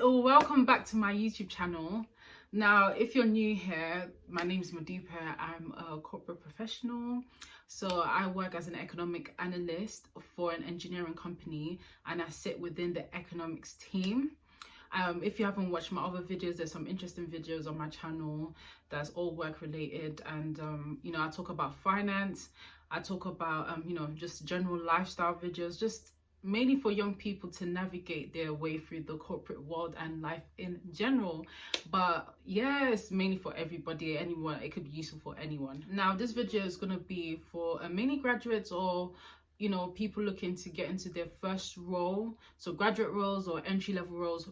Welcome back to my YouTube channel. Now, if you're new here, my name is Madupa. I'm a corporate professional. So I work as an economic analyst for an engineering company, and I sit within the economics team. If you haven't watched my other videos, there's some interesting videos on my channel that's all work related, and I talk about finance. I talk about just general lifestyle videos, just mainly for young people to navigate their way through the corporate world and life in general. But yeah, it's mainly for everybody, anyone. It could be useful for anyone. Now, this video is going to be for mainly graduates or people looking to get into their first role, so graduate roles or entry-level roles.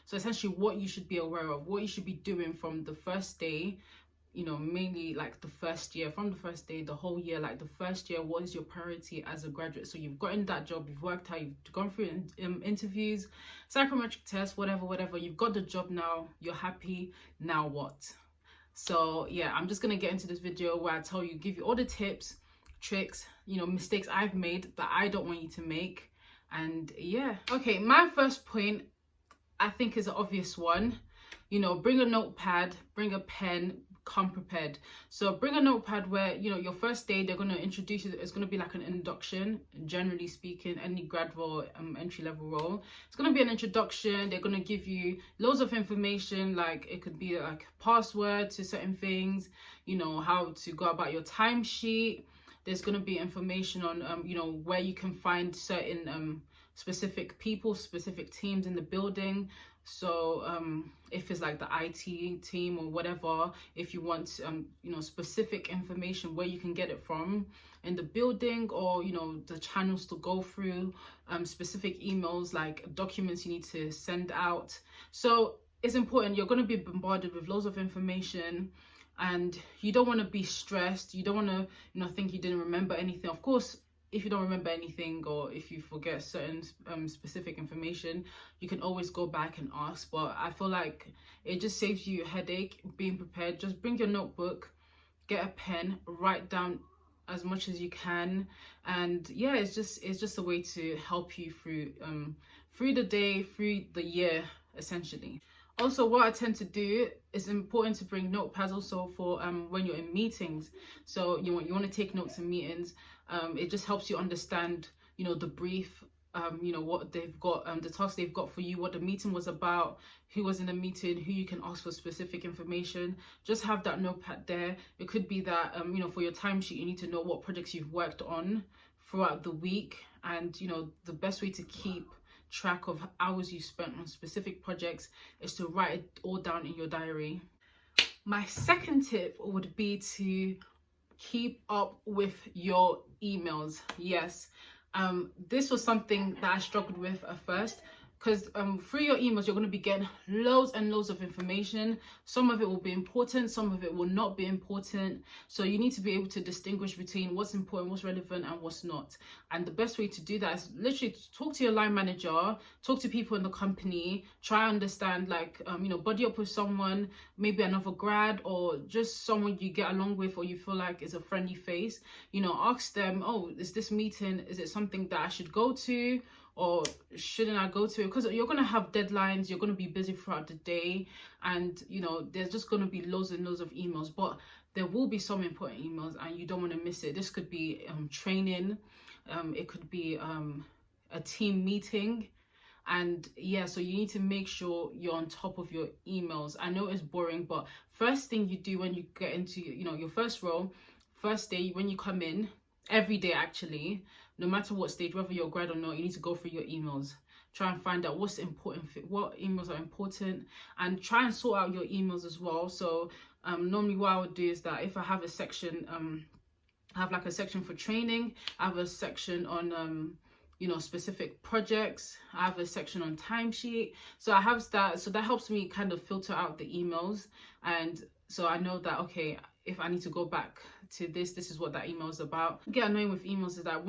So essentially what you should be aware of, what you should be doing from the first day, mainly like the first year, from the first day, the whole year. Like the first year, what is your priority as a graduate? So you've gotten that job, you've worked out, you've gone through interviews, psychometric tests, whatever, you've got the job now, you're happy. Now what? So yeah, I'm just gonna get into this video where I give you all the tips, tricks, mistakes I've made that I don't want you to make. And yeah, okay, my first point I think is an obvious one. Bring a notepad, bring a pen, come prepared. So bring a notepad where your first day they're going to introduce you. It's going to be like an induction, generally speaking. Any grad role, entry level role, it's going to be an introduction. They're going to give you loads of information, like it could be like password to certain things, how to go about your timesheet. There's going to be information on where you can find certain specific people, specific teams in the building. So if it's like the IT team or whatever, if you want specific information, where you can get it from in the building, or the channels to go through, specific emails, like documents you need to send out. So it's important. You're going to be bombarded with loads of information, and you don't want to be stressed. You don't want to think you didn't remember anything. Of course, if you don't remember anything, or if you forget certain specific information, you can always go back and ask. But I feel like it just saves you a headache being prepared. Just bring your notebook, get a pen, write down as much as you can. And yeah, it's just a way to help you through the day, through the year, essentially. Also, what I tend to do, is important to bring notepads also for when you're in meetings. So you want to take notes in meetings. It just helps you understand, the brief, what they've got, the task they've got for you, what the meeting was about, who was in the meeting, who you can ask for specific information. Just have that notepad there. It could be that, for your timesheet, you need to know what projects you've worked on throughout the week. And, the best way to keep track of hours you spent on specific projects is to write it all down in your diary. My second tip would be to keep up with your emails. Yes, this was something that I struggled with at first, because through your emails you're going to be getting loads and loads of information. Some of it will be important, some of it will not be important. So you need to be able to distinguish between what's important, what's relevant, and what's not. And the best way to do that is literally talk to your line manager, talk to people in the company, try and understand, like buddy up with someone, maybe another grad, or just someone you get along with or you feel like is a friendly face. Ask them, oh, is this meeting, is it something that I should go to, or shouldn't I go to it? Because you're going to have deadlines, you're going to be busy throughout the day, and there's just going to be loads and loads of emails. But there will be some important emails, and you don't want to miss it. This could be training, it could be a team meeting. And yeah, so you need to make sure you're on top of your emails. I know it's boring, but first thing you do when you get into your first role, first day when you come in, every day actually, no matter what stage, whether you're grad or not, you need to go through your emails. Try and find out what's important, what emails are important, and try and sort out your emails as well. So normally what I would do is that if I have a section, I have like a section for training, I have a section on specific projects, I have a section on timesheet. So I have that, so that helps me kind of filter out the emails. And so I know that, okay, if I need to go back to this is what that email is about. Get annoying with emails is that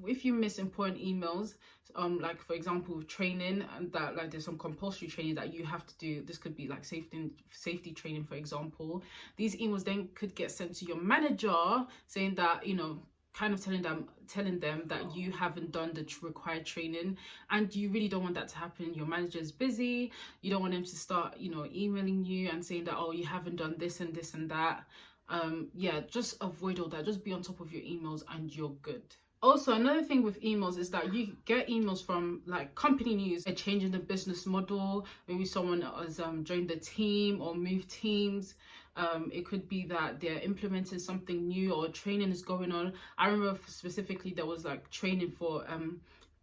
if you miss important emails, like for example with training, and that like there's some compulsory training that you have to do. This could be like safety training, for example. These emails then could get sent to your manager saying that kind of telling them that you haven't done the required training, and you really don't want that to happen. Your manager is busy, you don't want them to start, you know, emailing you and saying that, oh, you haven't done this and this and that. Yeah, just avoid all that. Just be on top of your emails and you're good. Also, another thing with emails is that you get emails from like company news, a change in the business model, maybe someone has joined the team or moved teams. It could be that they're implementing something new or training is going on. I remember specifically there was like training for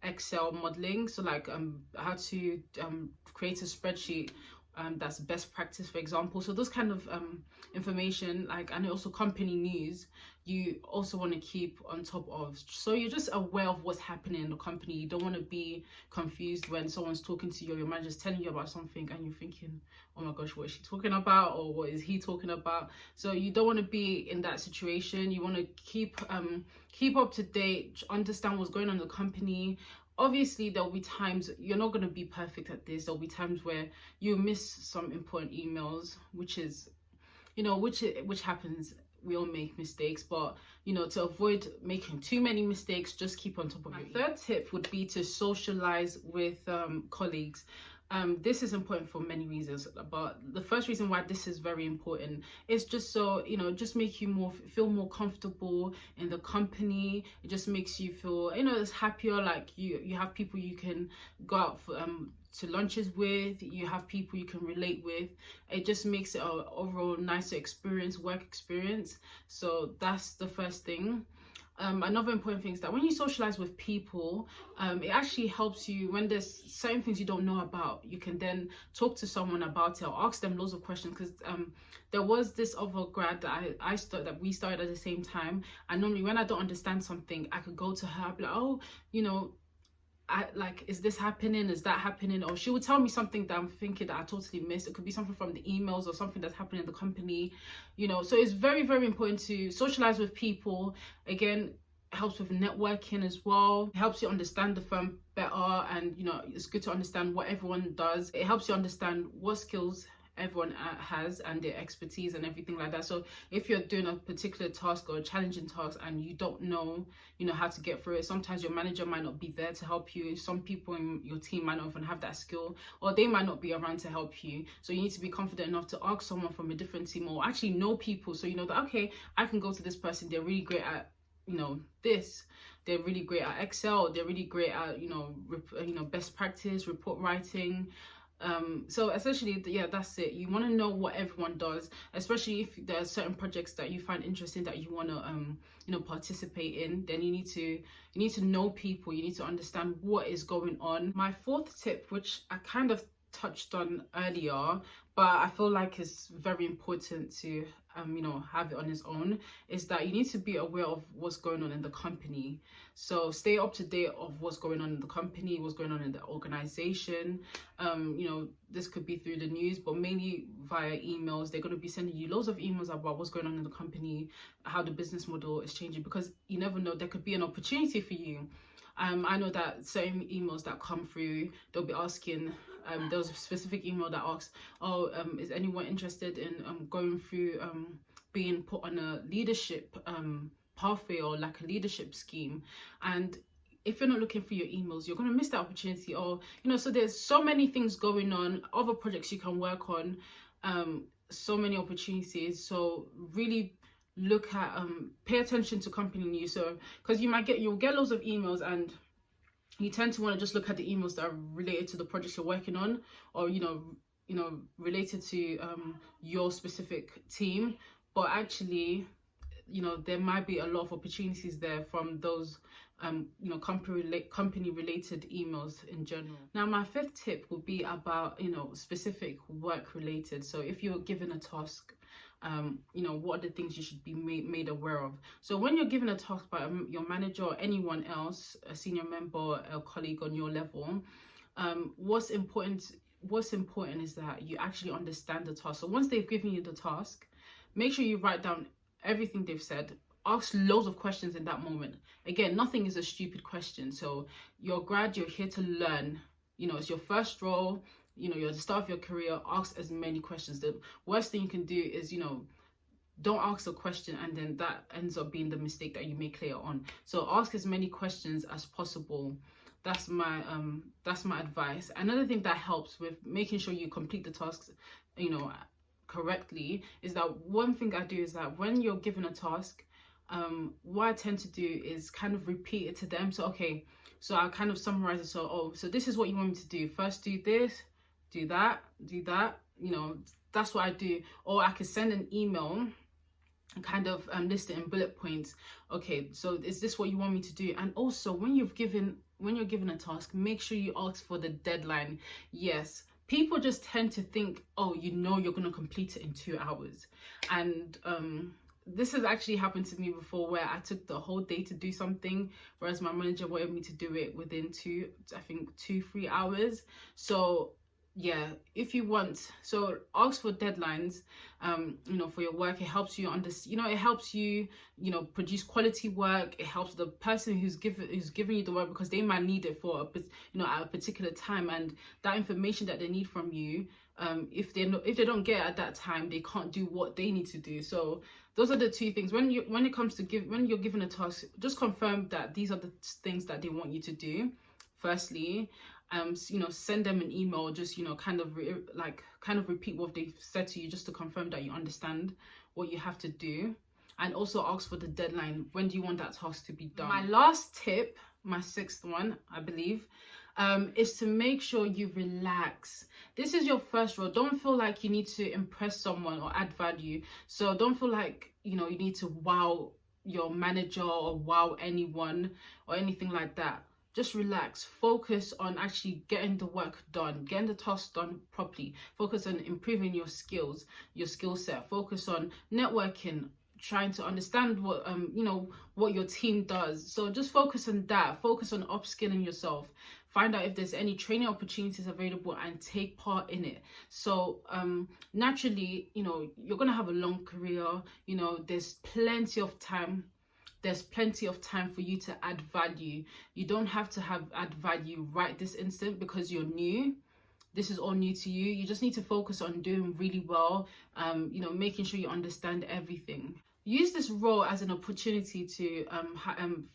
Excel modeling, so like how to create a spreadsheet that's best practice, for example. So those kind of information, like, and also company news, you also want to keep on top of, so you're just aware of what's happening in the company. You don't want to be confused when someone's talking to you or your manager's telling you about something and you're thinking, oh my gosh, what is she talking about, or what is he talking about? So you don't want to be in that situation. You want to keep up to date, understand what's going on in the company. Obviously, there'll be times you're not going to be perfect at this. There'll be times where you miss some important emails, which is, you know, which happens. We all make mistakes, but you know, to avoid making too many mistakes, just keep on top of it. My third tip would be to socialize with colleagues. This is important for many reasons, but the first reason why this is very important is just so, you know, just make you feel more comfortable in the company. It just makes you feel, you know, it's happier. Like you have people you can go out for, to lunches with, you have people you can relate with. It just makes it an overall nicer experience, work experience. So that's the first thing. Another important thing is that when you socialize with people, it actually helps you when there's certain things you don't know about. You can then talk to someone about it or ask them loads of questions, because there was this other grad that we started at the same time, and normally when I don't understand something, I could go to her. I'd be like, oh, you know, is this happening, is that happening? Or she would tell me something that I'm thinking that I totally missed. It could be something from the emails or something that's happening in the company, you know. So it's very, very important to socialize with people. Again, it helps with networking as well. It helps you understand the firm better, and you know, it's good to understand what everyone does. It helps you understand what skills everyone has and their expertise and everything like that. So if you're doing a particular task or a challenging task and you don't know, you know, how to get through it, sometimes your manager might not be there to help you. Some people in your team might not even have that skill, or they might not be around to help you. So you need to be confident enough to ask someone from a different team, or actually know people, so you know that, okay, I can go to this person, they're really great at, you know, this, they're really great at Excel, they're really great at, you know, best practice, report writing. So essentially, yeah, that's it. You want to know what everyone does, especially if there are certain projects that you find interesting that you want to you know, participate in. Then you need to know people, you need to understand what is going on. My fourth tip, which I kind of touched on earlier, but I feel like it's very important to you know, have it on its own, is that you need to be aware of what's going on in the company. So stay up to date of what's going on in the company, what's going on in the organization. You know, this could be through the news, but mainly via emails. They're going to be sending you loads of emails about what's going on in the company, how the business model is changing, because you never know, there could be an opportunity for you. I know that certain emails that come through, they'll be asking, there was a specific email that asked, oh, is anyone interested in going through being put on a leadership pathway, or like a leadership scheme? And if you're not looking for your emails, you're going to miss that opportunity. Or, you know, so there's so many things going on, other projects you can work on, so many opportunities. So really look at pay attention to company news. So because you'll get loads of emails, and you tend to want to just look at the emails that are related to the projects you're working on, or you know related to your specific team. But actually, you know, there might be a lot of opportunities there from those you know, company related emails in general. Now my fifth tip would be about, you know, specific work related. So if you're given a task, you know, what are the things you should be made aware of? So when you're given a task by your manager or anyone else, a senior member, a colleague on your level, what's important is that you actually understand the task. So once they've given you the task, make sure you write down everything they've said. Ask loads of questions in that moment. Again, nothing is a stupid question. So you're grad, you're here to learn. You know, it's your first role. You know, you're at the start of your career. Ask as many questions. The worst thing you can do is, you know, Don't ask a question and then that ends up being the mistake that you make later on. So ask as many questions as possible. That's my advice. Another thing that helps with making sure you complete the tasks, you know, correctly, is that one thing I do is that when you're given a task, what I tend to do is kind of repeat it to them. So okay, so I kind of summarize it. So, oh, so this is what you want me to do. First do this, do that, you know, that's what I do. Or I could send an email and kind of list it in bullet points. Okay, so is this what you want me to do? And also when you're given a task, make sure you ask for the deadline. Yes, people just tend to think, oh, you know, you're going to complete it in 2 hours. And this has actually happened to me before, where I took the whole day to do something, whereas my manager wanted me to do it within 2-3 hours. So yeah, if you want, so ask for deadlines, you know, for your work. It helps you understand, you know, it helps you, you know, produce quality work. It helps the person who's giving you the work, because they might need it for you know, at a particular time, and that information that they need from you, if they don't get it at that time, they can't do what they need to do. So those are the 2 things. When it comes to when you're given a task, just confirm that these are the things that they want you to do firstly. You know, send them an email, just, you know, kind of repeat what they've said to you, just to confirm that you understand what you have to do. And also ask for the deadline. When do you want that task to be done? My last tip, my 6th one, I believe, is to make sure you relax. This is your first role. Don't feel like you need to impress someone or add value. So don't feel like, you know, you need to wow your manager or wow anyone or anything like that. Just relax. Focus on actually getting the work done, getting the task done properly. Focus on improving your skills, your skill set. Focus on networking, trying to understand what you know, what your team does. So just focus on that. Focus on upskilling yourself. Find out if there's any training opportunities available and take part in it. So naturally, you know, you're gonna have a long career. You know, there's plenty of time for you to add value. You don't have to add value right this instant because you're new. This is all new to you. You just need to focus on doing really well, you know, making sure you understand everything. Use this role as an opportunity to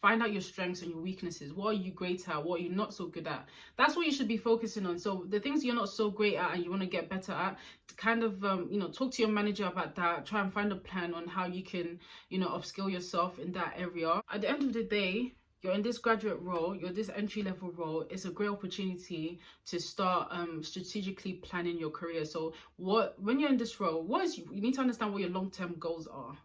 find out your strengths and your weaknesses. What are you great at? What are you not so good at? That's what you should be focusing on. So the things you're not so great at and you want to get better at, kind of, you know, talk to your manager about that. Try and find a plan on how you can, you know, upskill yourself in that area. At the end of the day, you're in this graduate role, you're this entry-level role. It's a great opportunity to start strategically planning your career. So when you're in this role, you need to understand what your long-term goals are.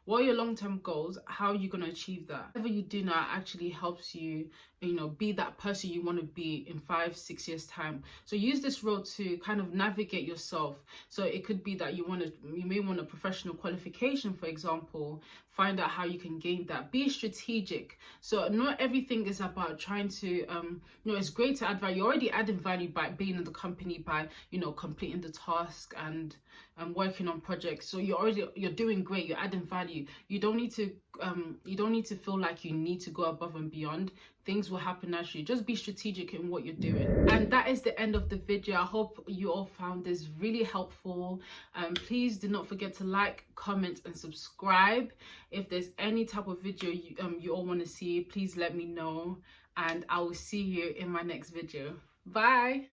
What are your long-term goals? How are you going to achieve that? Whatever you do now actually helps you, you know, be that person you want to be in 5-6 years time. So use this role to kind of navigate yourself. So it could be that you may want a professional qualification, for example. Find out how you can gain that. Be strategic. So not everything is about trying to, you know, it's great to add value. You're already adding value by being in the company, by, you know, completing the task and working on projects. So you're doing great. You're adding value. You don't need to feel like you need to go above and beyond. Things will happen naturally. Just be strategic in what you're doing. And that is the end of the video. I hope you all found this really helpful. Please do not forget to like, comment and subscribe. If there's any type of video you all want to see, please let me know, and I will see you in my next video. Bye.